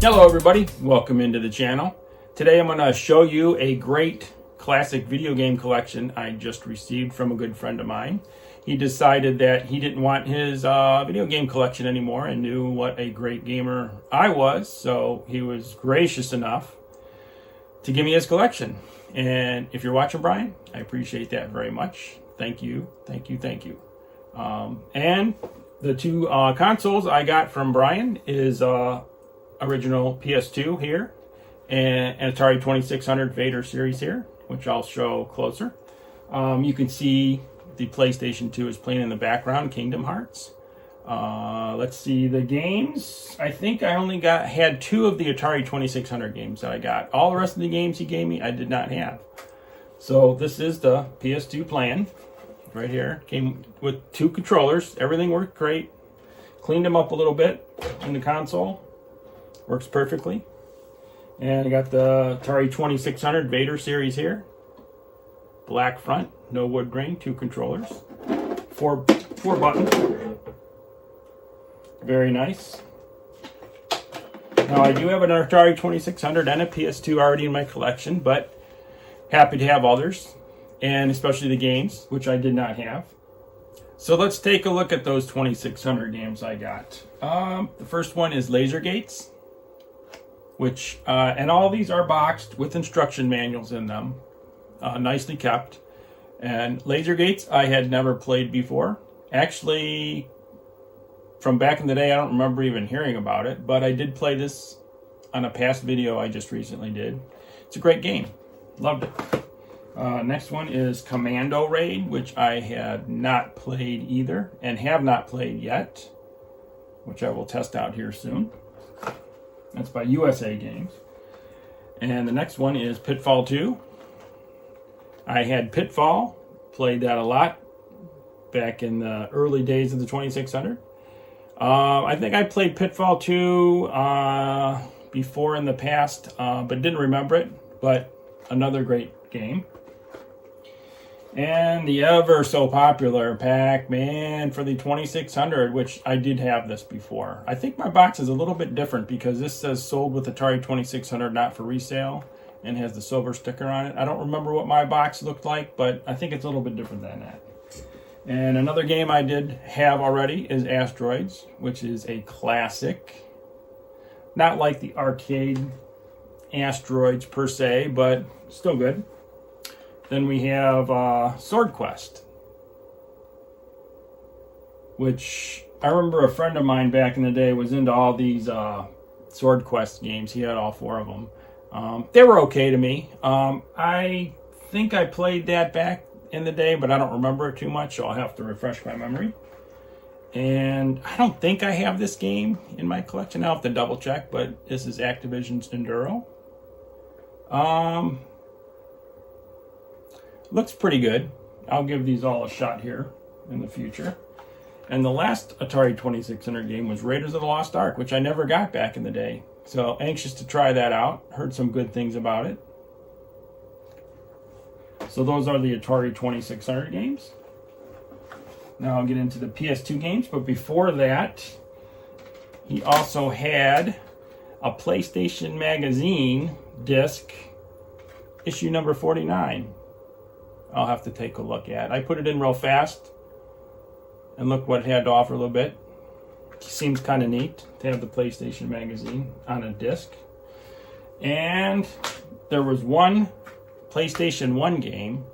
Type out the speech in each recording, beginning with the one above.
Hello everybody, welcome into the channel. Today I'm going to show you a great classic video game collection I just received from a good friend of mine. He decided that he didn't want his video game collection anymore and knew what a great gamer I was, so he was gracious enough to give me his collection. And if you're watching, Brian, I appreciate that very much. Thank you, thank you, thank you. And the two consoles I got from Brian is original PS2 here and Atari 2600 Vader series here, which I'll show closer. You can see the PlayStation 2 is playing in the background, Kingdom Hearts. Let's see the games. I think I only had two of the Atari 2600 games that I got. All the rest of the games he gave me I did not have. So this is the PS2 playing right here. Came with two controllers. Everything worked great. Cleaned them up a little bit in the console. Works perfectly. And I got the Atari 2600 Vader series here. Black front, no wood grain, two controllers. Four buttons. Very nice. Now I do have an Atari 2600 and a PS2 already in my collection, but happy to have others, and especially the games, which I did not have. So let's take a look at those 2600 games I got. The first one is Laser Gates, which and all these are boxed with instruction manuals in them, nicely kept. And Laser Gates I had never played before. Actually, from back in the day, I don't remember even hearing about it, but I did play this on a past video I just recently did. It's a great game. Loved it. Next one is Commando Raid, which I had not played either and have not played yet, which I will test out here soon. That's by USA Games. And the next one is Pitfall 2. I had Pitfall, played that a lot back in the early days of the 2600. I think I played Pitfall 2 before in the past, but didn't remember it. But another great game. And the ever so popular Pac-Man for the 2600, which I did have this before. I think my box is a little bit different because this says sold with Atari 2600, not for resale, and has the silver sticker on it. I don't remember what my box looked like, but I think it's a little bit different than that. And another game I did have already is Asteroids, which is a classic. Not like the arcade Asteroids per se, but still good. Then we have Sword Quest, which I remember a friend of mine back in the day was into all these Sword Quest games. He had all four of them. They were okay to me. I think I played that back in the day, but I don't remember it too much, so I'll have to refresh my memory. And I don't think I have this game in my collection. I'll have to double check, but this is Activision's Enduro. Looks pretty good. I'll give these all a shot here in the future. And the last Atari 2600 game was Raiders of the Lost Ark, which I never got back in the day. So anxious to try that out. Heard some good things about it. So those are the Atari 2600 games. Now I'll get into the PS2 games, but before that, he also had a PlayStation Magazine disc, issue number 49. I'll have to take a look at. I put it in real fast and look what it had to offer a little bit. Seems kind of neat to have the PlayStation Magazine on a disc. And there was one PlayStation 1 game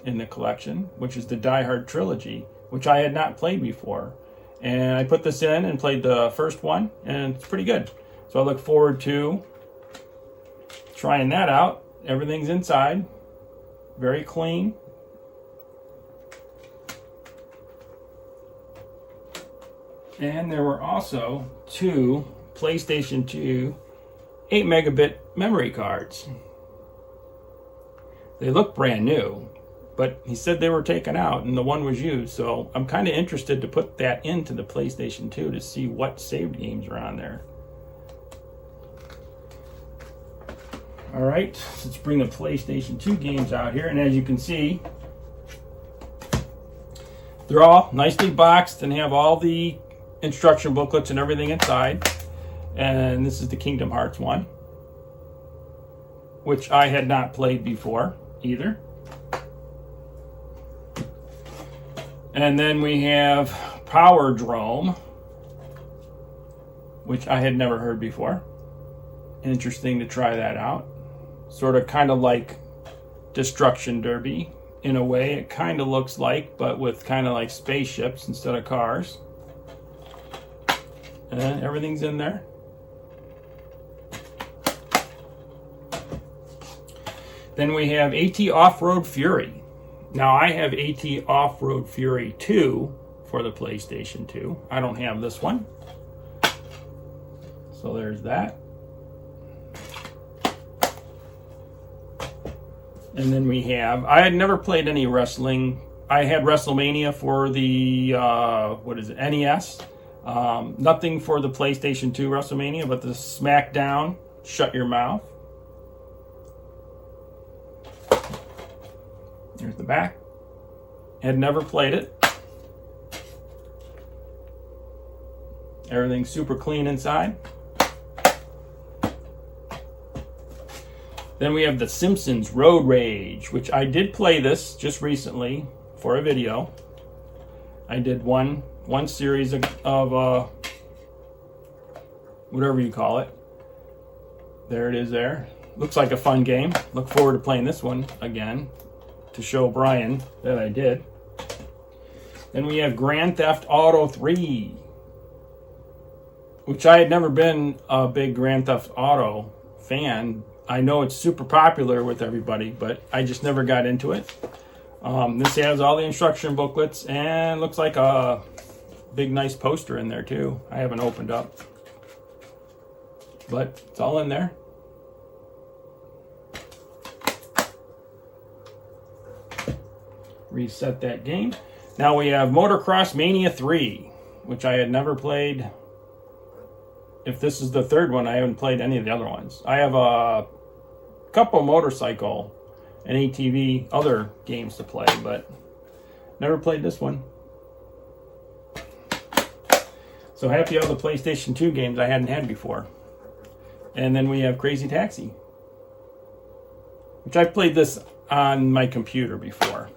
in the collection, which is the Die Hard trilogy, which I had not played before. And I put this in and played the first one, and it's pretty good. So I look forward to trying that out. Everything's inside. Very clean. And there were also two PlayStation 2 8 megabit memory cards. They look brand new, but he said they were taken out and the one was used. So I'm kind of interested to put that into the PlayStation 2 to see what saved games are on there. All right, let's bring the PlayStation 2 games out here. And as you can see, They're all nicely boxed and have all the instruction booklets and everything inside. And this is the Kingdom Hearts one, which I had not played before either. And then we have Power Drome, which I had never heard before. Interesting to try that out. Sort of kind of like Destruction Derby in a way. It kind of looks like, but with kind of like spaceships instead of cars. And everything's in there. Then we have AT Off-Road Fury. Now I have AT Off-Road Fury 2 for the PlayStation 2. I don't have this one. So there's that. And then we have, I had never played any wrestling. I had WrestleMania for the, NES. Nothing for the PlayStation 2 WrestleMania, but the SmackDown, Shut Your Mouth. Here's the back. Had never played it. Everything's super clean inside. Then we have The Simpsons Road Rage, which I did play this just recently for a video. I did one series of whatever you call it. There it is there. Looks like a fun game. Look forward to playing this one again to show Brian that I did. Then we have Grand Theft Auto 3, which I had never been a big Grand Theft Auto fan. I know it's super popular with everybody, but I just never got into it. This has all the instruction booklets and looks like a big nice poster in there too. I haven't opened up, but it's all in there. Reset that game. Now we have Motocross Mania 3, which I had never played. If this is the third one, I haven't played any of the other ones. I have a couple motorcycle and ATV other games to play, but never played this one. So happy all the PlayStation 2 games I hadn't had before. And then we have Crazy Taxi, which I've played this on my computer before.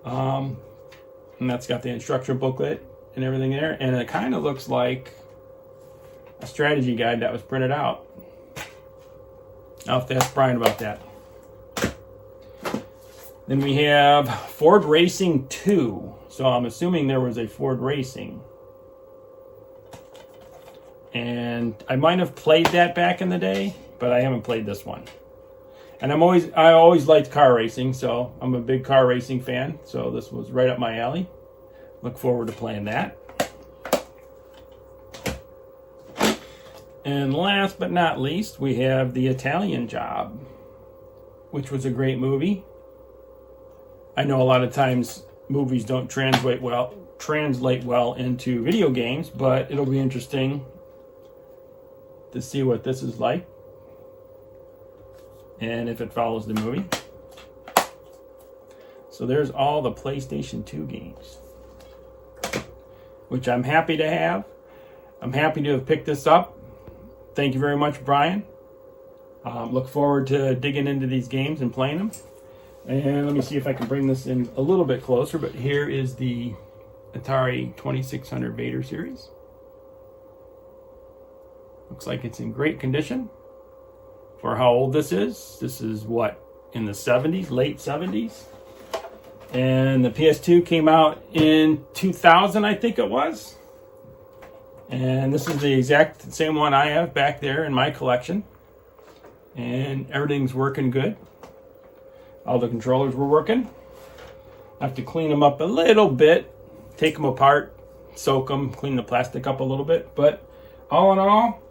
And that's got the instruction booklet and everything there. And it kind of looks like a strategy guide that was printed out. I'll have to ask Brian about that. Then we have Ford Racing 2. So I'm assuming there was a Ford Racing. And I might have played that back in the day, but I haven't played this one. And I always liked car racing, so I'm a big car racing fan. So this was right up my alley. Look forward to playing that. And last but not least, we have The Italian Job, which was a great movie. I know a lot of times movies don't translate well into video games, but it'll be interesting to see what this is like and if it follows the movie. So there's all the PlayStation 2 games, which I'm happy to have. I'm happy to have picked this up. Thank you very much, Brian. Look forward to digging into these games and playing them. And let me see if I can bring this in a little bit closer, but here is the Atari 2600 Vader series. Looks like it's in great condition for how old this is. This is what, in the 70s, late 70s? And the PS2 came out in 2000, I think it was. And this is the exact same one I have back there in my collection. And everything's working good. All the controllers were working. I have to clean them up a little bit, take them apart, soak them, clean the plastic up a little bit. But all in all,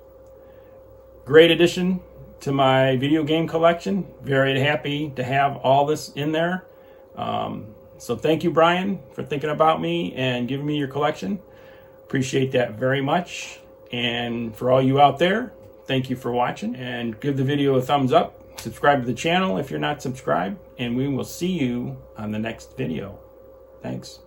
great addition to my video game collection. Very happy to have all this in there. So thank you, Brian, for thinking about me and giving me your collection. Appreciate that very much. And for all you out there, thank you for watching. And give the video a thumbs up. Subscribe to the channel if you're not subscribed. And we will see you on the next video. Thanks.